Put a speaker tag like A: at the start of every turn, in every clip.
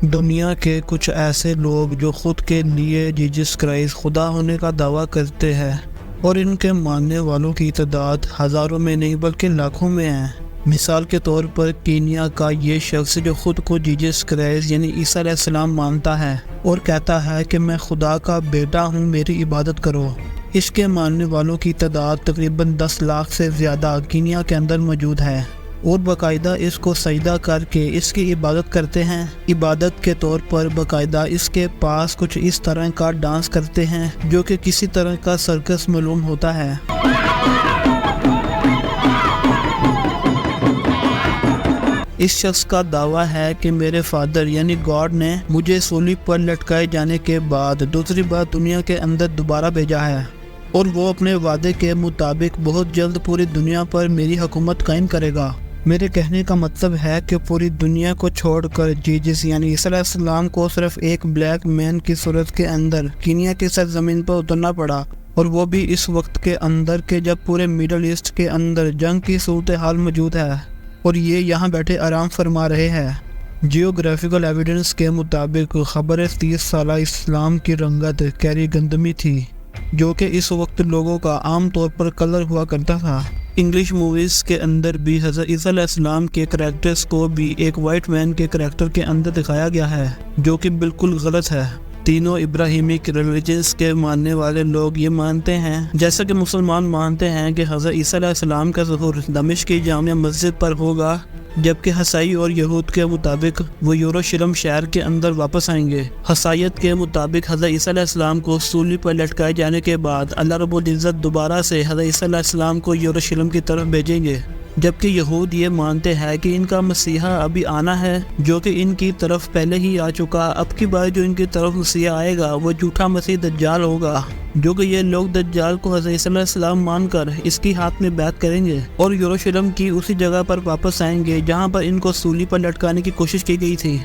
A: دنیا کے کچھ ایسے لوگ جو خود کے لیے جیسس کرائسٹ خدا ہونے کا دعویٰ کرتے ہیں اور ان کے ماننے والوں کی تعداد ہزاروں میں نہیں بلکہ لاکھوں میں ہے۔ مثال کے طور پر کینیا کا یہ شخص جو خود کو جیسس کرائسٹ یعنی عیسیٰ علیہ السلام مانتا ہے اور کہتا ہے کہ میں خدا کا بیٹا ہوں، میری عبادت کرو۔ اس کے ماننے والوں کی تعداد تقریباً 10 لاکھ سے زیادہ کینیا کے اندر موجود ہے اور باقاعدہ اس کو سجدہ کر کے اس کی عبادت کرتے ہیں۔ عبادت کے طور پر باقاعدہ اس کے پاس کچھ اس طرح کا ڈانس کرتے ہیں جو کہ کسی طرح کا سرکس معلوم ہوتا ہے۔ اس شخص کا دعویٰ ہے کہ میرے فادر یعنی گاڈ نے مجھے صلیب پر لٹکائے جانے کے بعد دوسری بار دنیا کے اندر دوبارہ بھیجا ہے اور وہ اپنے وعدے کے مطابق بہت جلد پوری دنیا پر میری حکومت قائم کرے گا۔ میرے کہنے کا مطلب ہے کہ پوری دنیا کو چھوڑ کر جیسس یعنی عیسیٰ علیہ السلام کو صرف ایک بلیک مین کی صورت کے اندر کینیا کی سرزمین پر اترنا پڑا، اور وہ بھی اس وقت کے اندر کہ جب پورے میڈل ایسٹ کے اندر جنگ کی صورتحال موجود ہے اور یہ یہاں بیٹھے آرام فرما رہے ہیں۔ جیوگرافیکل ایویڈنس کے مطابق خبر 30 سالہ اسلام کی رنگت کیری گندمی تھی، جو کہ اس وقت لوگوں کا عام طور پر کلر ہوا کرتا تھا۔ انگلش موویز کے اندر بھی حضرت عیسیٰ علیہ السلام کے کریکٹرز کو بھی ایک وائٹ مین کے کریکٹر کے اندر دکھایا گیا ہے، جو کہ بالکل غلط ہے۔ تینوں ابراہیمک ریلیجنز کے ماننے والے لوگ یہ مانتے ہیں، جیسا کہ مسلمان مانتے ہیں کہ حضرت عیسیٰ علیہ السلام کا ظہور دمشق کی جامع مسجد پر ہوگا، جبکہ عیسائی اور یہود کے مطابق وہ یروشلم شہر کے اندر واپس آئیں گے۔ عیسائیت کے مطابق حضرت عیسیٰ علیہ السلام کو صلیب پر لٹکائے جانے کے بعد اللہ رب العزت دوبارہ سے حضرت عیسیٰ علیہ السلام کو یروشلم کی طرف بھیجیں گے، جبکہ یہود یہ مانتے ہیں کہ ان کا مسیحا ابھی آنا ہے، جو کہ ان کی طرف پہلے ہی آ چکا۔ اب کی بار جو ان کی طرف مسیحا آئے گا وہ جھوٹا مسیح دجال ہوگا، جو کہ یہ لوگ دجال کو حضرت عیسیٰ علیہ السلام مان کر اس کی ہاتھ میں بیعت کریں گے اور یروشلم کی اسی جگہ پر واپس آئیں گے جہاں پر ان کو صلیب پر لٹکانے کی کوشش کی گئی تھی۔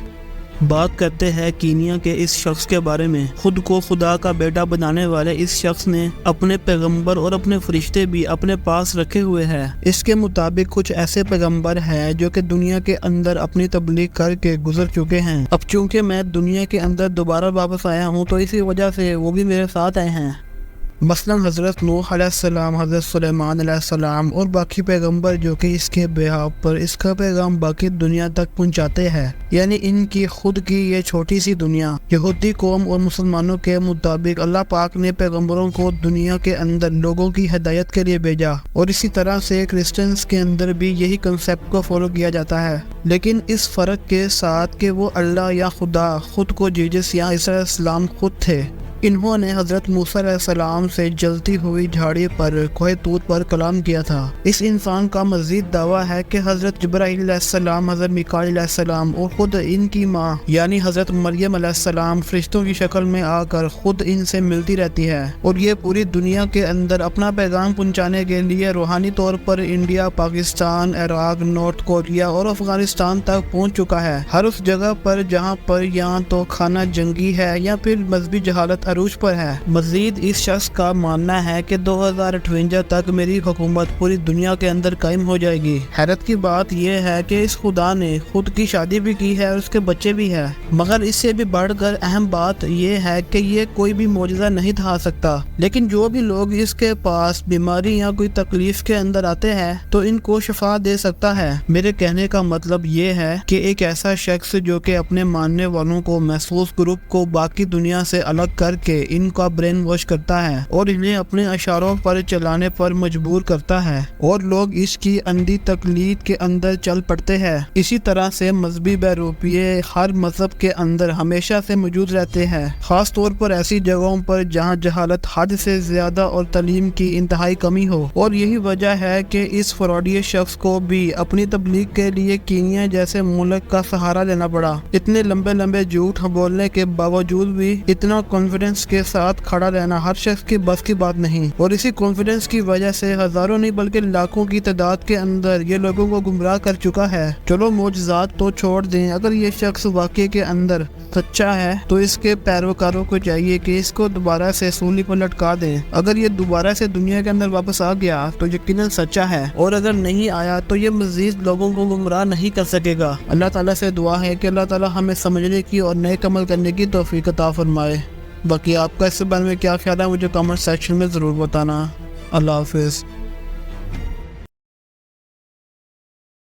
A: بات کرتے ہیں کینیا کے اس شخص کے بارے میں۔ خود کو خدا کا بیٹا بنانے والے اس شخص نے اپنے پیغمبر اور اپنے فرشتے بھی اپنے پاس رکھے ہوئے ہیں۔ اس کے مطابق کچھ ایسے پیغمبر ہیں جو کہ دنیا کے اندر اپنی تبلیغ کر کے گزر چکے ہیں۔ اب چونکہ میں دنیا کے اندر دوبارہ واپس آیا ہوں تو اسی وجہ سے وہ بھی میرے ساتھ آئے ہیں۔ مثلا حضرت نوح علیہ السلام، حضرت سلیمان علیہ السلام اور باقی پیغمبر جو کہ اس کے بیہاف پر اس کا پیغام باقی دنیا تک پہنچاتے ہیں، یعنی ان کی خود کی یہ چھوٹی سی دنیا۔ یہودی قوم اور مسلمانوں کے مطابق اللہ پاک نے پیغمبروں کو دنیا کے اندر لوگوں کی ہدایت کے لیے بھیجا، اور اسی طرح سے کرسچنز کے اندر بھی یہی کنسیپٹ کو فالو کیا جاتا ہے، لیکن اس فرق کے ساتھ کہ وہ اللہ یا خدا خود کو جیسس یا عیسیٰ علیہ السلام خود تھے۔ انہوں نے حضرت موسیٰ علیہ السلام سے جلتی ہوئی جھاڑی پر کوہ طور پر کلام کیا تھا۔ اس انسان کا مزید دعویٰ ہے کہ حضرت جبرائیل علیہ السلام، حضرت میکائیل علیہ السلام اور خود ان کی ماں یعنی حضرت مریم علیہ السلام فرشتوں کی شکل میں آ کر خود ان سے ملتی رہتی ہے، اور یہ پوری دنیا کے اندر اپنا پیغام پہنچانے کے لیے روحانی طور پر انڈیا، پاکستان، عراق، نارتھ کوریا اور افغانستان تک پہنچ چکا ہے۔ ہر اس جگہ پر جہاں پر یا تو خانہ جنگی ہے یا پھر مذہبی جہالت عروج پر ہے۔ مزید اس شخص کا ماننا ہے کہ 2058 تک میری حکومت پوری دنیا کے اندر قائم ہو جائے گی۔ حیرت کی بات یہ ہے کہ اس خدا نے خود کی شادی بھی کی ہے اور اس کے بچے بھی ہیں، مگر اس سے بھی بڑھ کر اہم بات یہ ہے کہ یہ کوئی بھی معجزہ نہیں دکھا سکتا، لیکن جو بھی لوگ اس کے پاس بیماری یا کوئی تکلیف کے اندر آتے ہیں تو ان کو شفا دے سکتا ہے۔ میرے کہنے کا مطلب یہ ہے کہ ایک ایسا شخص جو کہ اپنے ماننے والوں کو محسوس گروپ کو باقی دنیا سے الگ کر کہ ان کا برین واش کرتا ہے اور انہیں اپنے اشاروں پر چلانے پر مجبور کرتا ہے، اور لوگ اس کی اندھی تقلید کے اندر چل پڑتے ہیں۔ اسی طرح سے مذہبی بہروپیے ہر مذہب کے اندر ہمیشہ سے موجود رہتے ہیں، خاص طور پر ایسی جگہوں پر جہاں جہالت حد سے زیادہ اور تعلیم کی انتہائی کمی ہو، اور یہی وجہ ہے کہ اس فراڈی شخص کو بھی اپنی تبلیغ کے لیے کینیا جیسے ملک کا سہارا لینا پڑا۔ اتنے لمبے جھوٹ بولنے کے باوجود بھی اتنا کانفیڈنس کانفیڈنس کے ساتھ کھڑا رہنا ہر شخص کی بس کی بات نہیں، اور اسی کانفیڈنس کی وجہ سے ہزاروں نہیں بلکہ لاکھوں کی تعداد کے اندر یہ لوگوں کو گمراہ کر چکا ہے۔ چلو معجزات تو چھوڑ دیں، اگر یہ شخص واقعے کے اندر سچا ہے تو اس کے پیروکاروں کو چاہیے کہ اس کو دوبارہ سے سولی پر لٹکا دیں۔ اگر یہ دوبارہ سے دنیا کے اندر واپس آ گیا تو یقیناً سچا ہے، اور اگر نہیں آیا تو یہ مزید لوگوں کو گمراہ نہیں کر سکے گا۔ اللہ تعالیٰ سے دعا ہے کہ اللہ تعالیٰ ہمیں سمجھنے کی اور نیک عمل کرنے کی توفیق عطا فرمائے۔ باقی آپ کا اس بارے میں کیا خیال ہے مجھے کامنٹ سیکشن میں ضرور بتانا۔ اللہ حافظ۔